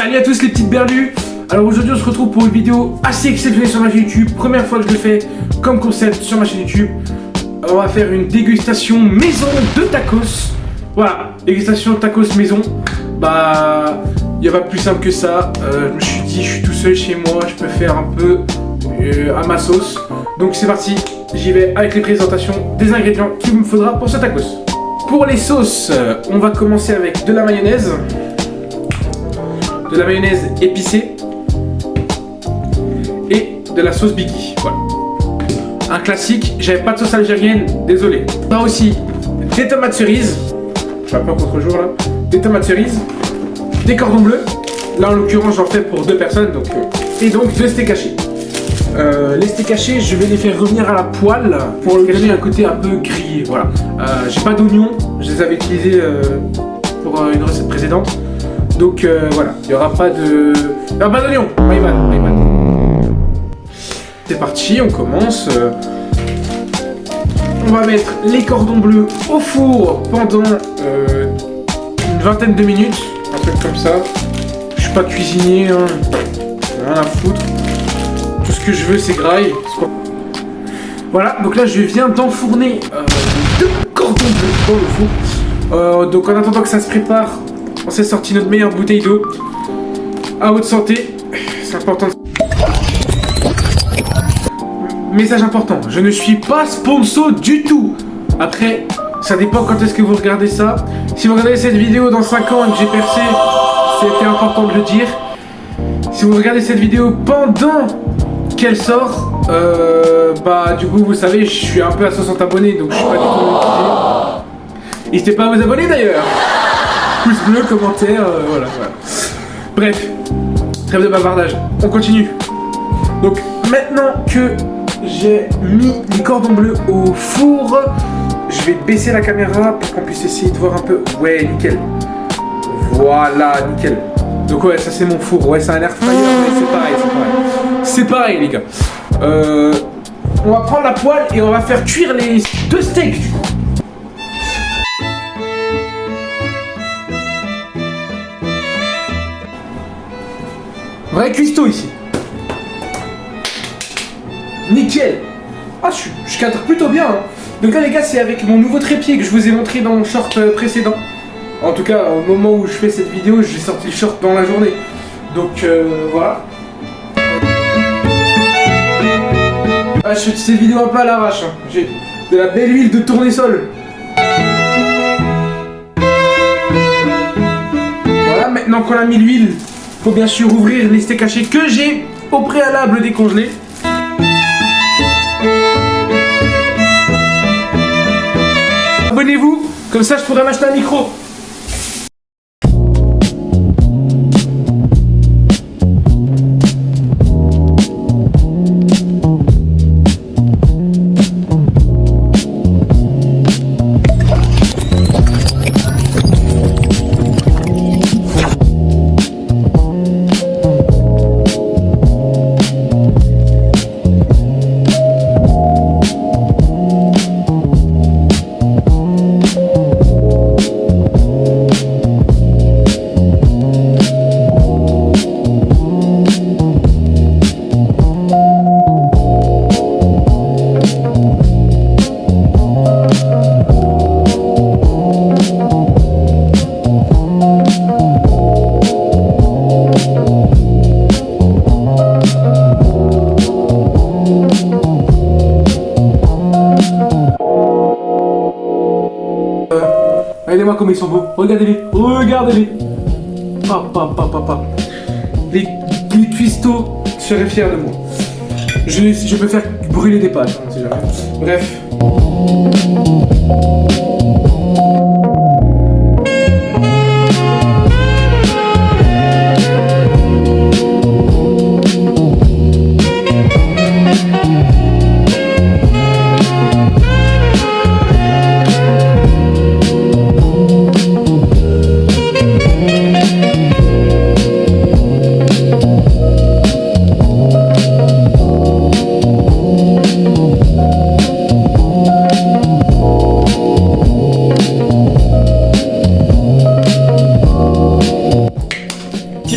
Salut à tous les petites berlus. Alors aujourd'hui on se retrouve pour une vidéo assez exceptionnelle sur ma chaîne YouTube. Première fois que je le fais comme concept sur ma chaîne YouTube. On va faire une dégustation maison de tacos. Voilà, dégustation tacos maison. Bah, il n'y a pas plus simple que ça. Je me suis dit, je suis tout seul chez moi, je peux faire un peu à ma sauce. Donc c'est parti, j'y vais avec les présentations des ingrédients qu'il me faudra pour ce tacos. Pour les sauces, on va commencer avec de la mayonnaise. De la mayonnaise épicée et de la sauce Biggie. Voilà. Un classique, j'avais pas de sauce algérienne, désolé. On a aussi des tomates cerises, je suis un peu contre jour là, des tomates cerises, des cordons bleus, là en l'occurrence j'en fais pour 2 personnes, donc, et donc 2 steaks hachés. Les steaks hachés, je vais les faire revenir à la poêle pour leur donner un côté un peu grillé. Voilà. J'ai pas d'oignons, je les avais utilisés pour une recette précédente. Donc voilà, il n'y aura pas de... Il n'y aura pas d'oignon. My bad. C'est parti, on commence. On va mettre les cordons bleus au four pendant une vingtaine de minutes. Un truc comme ça. Je suis pas cuisinier, hein. Rien à foutre. Tout ce que je veux c'est graille. Voilà, donc là je viens d'enfourner 2 cordons bleus dans le four. Donc en attendant que ça se prépare, on s'est sorti notre meilleure bouteille d'eau à haute santé, c'est important. Message important, je ne suis pas sponsor du tout. Après, ça dépend quand est-ce que vous regardez ça. Si vous regardez cette vidéo dans 5 ans et que j'ai percé, c'était important de le dire. Si vous regardez cette vidéo pendant qu'elle sort, bah du coup vous savez, je suis un peu à 60 abonnés, donc je suis pas du tout motivé. N'hésitez pas à vous abonner d'ailleurs. Pouce bleu, commentaire, voilà. Bref, trêve de bavardage, on continue. Donc maintenant que j'ai mis les cordons bleus au four, je vais baisser la caméra pour qu'on puisse essayer de voir un peu. Ouais, nickel. Voilà, nickel. Donc ouais, ça c'est mon four. Ouais, c'est un air fryer, mais c'est pareil. C'est pareil les gars. On va prendre la poêle et on va faire cuire les 2 steaks. Vrai cuistot ici. Nickel. Ah, je cadre plutôt bien. Hein. Donc là les gars, c'est avec mon nouveau trépied que je vous ai montré dans mon short précédent. En tout cas, au moment où je fais cette vidéo, j'ai sorti le short dans la journée. Donc voilà. Ah, je fais cette vidéo un peu à l'arrache. Hein. J'ai de la belle huile de tournesol. Voilà, maintenant qu'on a mis l'huile, faut bien sûr ouvrir les steaks hachés que j'ai au préalable décongelés. Abonnez-vous, comme ça je pourrais m'acheter un micro. Regardez-moi comme ils sont beaux. Regardez-les. Les cuistots seraient fiers de moi. Je peux faire brûler des pâtes, on sait jamais. Bref.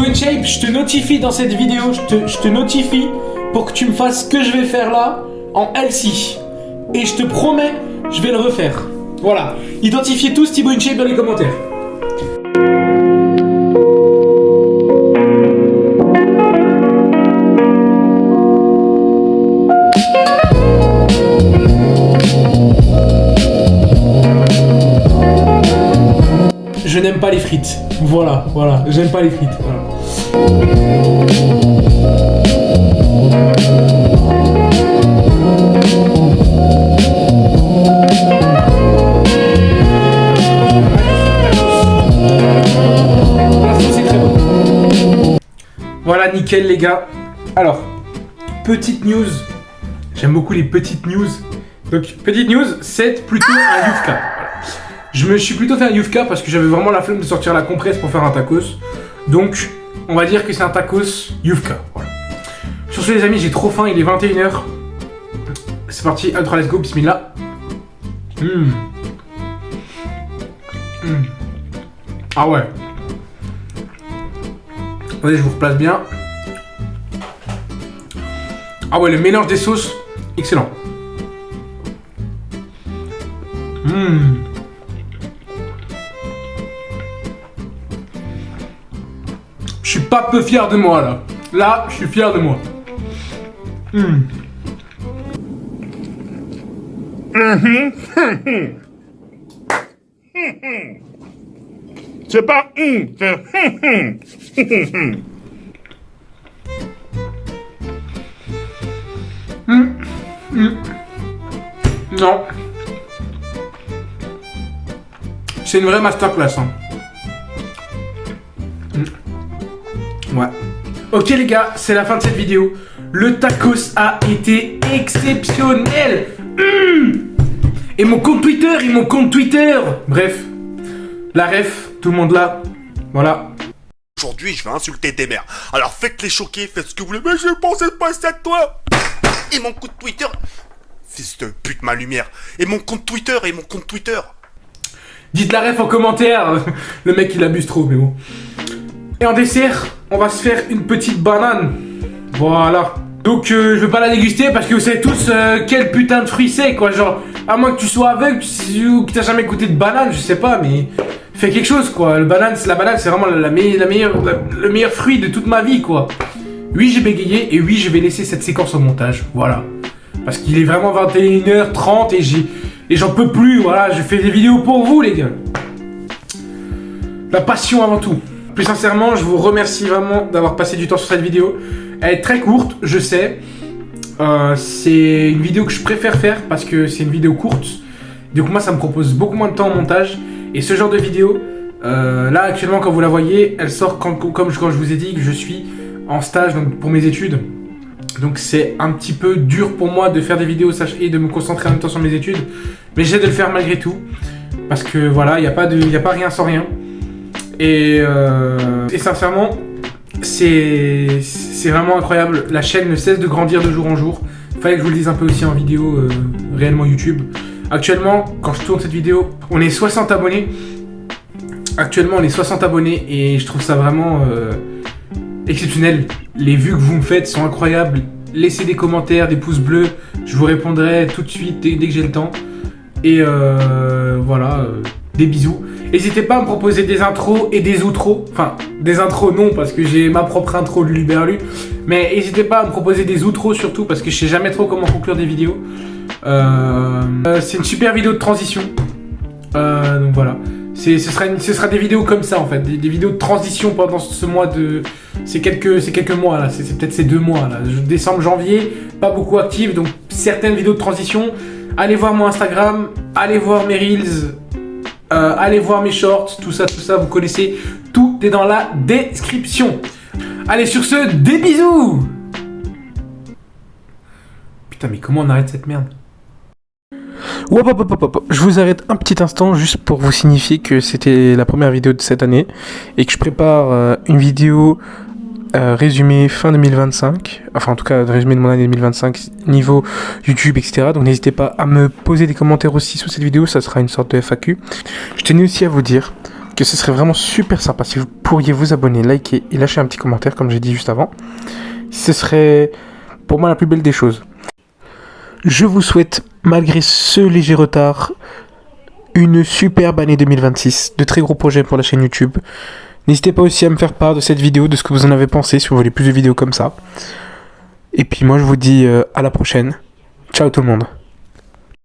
Thibaut InShape, je te notifie dans cette vidéo, je te notifie pour que tu me fasses ce que je vais faire là en LC. Et je te promets, je vais le refaire. Voilà. Identifiez tous Thibaut InShape dans les commentaires. Je n'aime pas les frites. Voilà, j'aime pas les frites. Voilà. Voilà, nickel les gars. Alors, petite news. J'aime beaucoup les petites news. Donc, petite news, c'est plutôt un Yufka. Voilà. Je me suis plutôt fait un Yufka parce que j'avais vraiment la flemme de sortir la compresse pour faire un tacos. Donc, on va dire que c'est un tacos Yufka. Voilà. Sur ce les amis, j'ai trop faim, il est 21h. C'est parti, 1, 3, let's go, bismillah. Ah ouais. Allez, je vous replace bien. Ah ouais, le mélange des sauces, excellent. Je suis pas peu fier de moi là. Là, je suis fier de moi. C'est pas c'est Non. C'est une vraie masterclass. Hein. Ouais. Ok les gars, c'est la fin de cette vidéo. Le tacos a été exceptionnel. Et mon compte Twitter, Bref. La ref, tout le monde là. Voilà. Aujourd'hui, je vais insulter des mères. Alors faites les choquer, faites ce que vous voulez. Mais je pensais pas ça de toi. Et mon compte Twitter. Fils de pute, ma lumière. Et mon compte Twitter. Dites la ref en commentaire. Le mec il abuse trop, mais bon. Et en dessert, on va se faire une petite banane. Voilà. Donc je vais pas la déguster parce que vous savez tous quel putain de fruit c'est quoi. Genre, à moins que tu sois aveugle ou que t'as jamais goûté de banane, je sais pas, mais fais quelque chose quoi. La banane c'est vraiment le meilleur fruit de toute ma vie quoi. Oui j'ai bégayé et oui je vais laisser cette séquence au montage. Voilà. Parce qu'il est vraiment 21h30 et j'en peux plus. Voilà, je fais des vidéos pour vous les gars. La passion avant tout. Plus sincèrement, je vous remercie vraiment d'avoir passé du temps sur cette vidéo. Elle est très courte, je sais. C'est une vidéo que je préfère faire parce que c'est une vidéo courte. Donc moi, ça me propose beaucoup moins de temps en montage. Et ce genre de vidéo, là actuellement, quand vous la voyez, elle sort comme je vous ai dit que je suis en stage donc, pour mes études. Donc c'est un petit peu dur pour moi de faire des vidéos et de me concentrer en même temps sur mes études. Mais j'essaie de le faire malgré tout. Parce que voilà, il n'y a pas rien sans rien. Et sincèrement, c'est vraiment incroyable. La chaîne ne cesse de grandir de jour en jour. Fallait que je vous le dise un peu aussi en vidéo, réellement YouTube. Actuellement, quand je tourne cette vidéo, on est 60 abonnés. Actuellement, on est 60 abonnés et je trouve ça vraiment exceptionnel. Les vues que vous me faites sont incroyables. Laissez des commentaires, des pouces bleus. Je vous répondrai tout de suite dès que j'ai le temps. Et voilà, des bisous. N'hésitez pas à me proposer des intros et des outros. Enfin, des intros non, parce que j'ai ma propre intro Luluberlu. Mais n'hésitez pas à me proposer des outros surtout, parce que je sais jamais trop comment conclure des vidéos. C'est une super vidéo de transition. Donc voilà. Ce sera des vidéos comme ça en fait. Des vidéos de transition pendant ce mois de... C'est quelques mois là. C'est peut-être ces 2 mois là. Décembre, janvier, pas beaucoup actif. Donc certaines vidéos de transition. Allez voir mon Instagram. Allez voir mes Reels. Allez voir mes shorts, tout ça, vous connaissez, tout est dans la description. Allez, sur ce, des bisous. Putain, mais comment on arrête cette merde? Hop. Je vous arrête un petit instant juste pour vous signifier que c'était la première vidéo de cette année et que je prépare une vidéo résumé fin 2025, enfin en tout cas résumé de mon année 2025 niveau YouTube, etc. Donc n'hésitez pas à me poser des commentaires aussi sous cette vidéo, ça sera une sorte de FAQ. Je tenais aussi à vous dire que ce serait vraiment super sympa si vous pourriez vous abonner, liker et lâcher un petit commentaire comme j'ai dit juste avant. Ce serait pour moi la plus belle des choses. Je vous souhaite, malgré ce léger retard, une superbe année 2026, de très gros projets pour la chaîne YouTube. N'hésitez pas aussi à me faire part de cette vidéo, de ce que vous en avez pensé, si vous voulez plus de vidéos comme ça. Et puis moi je vous dis à la prochaine. Ciao tout le monde.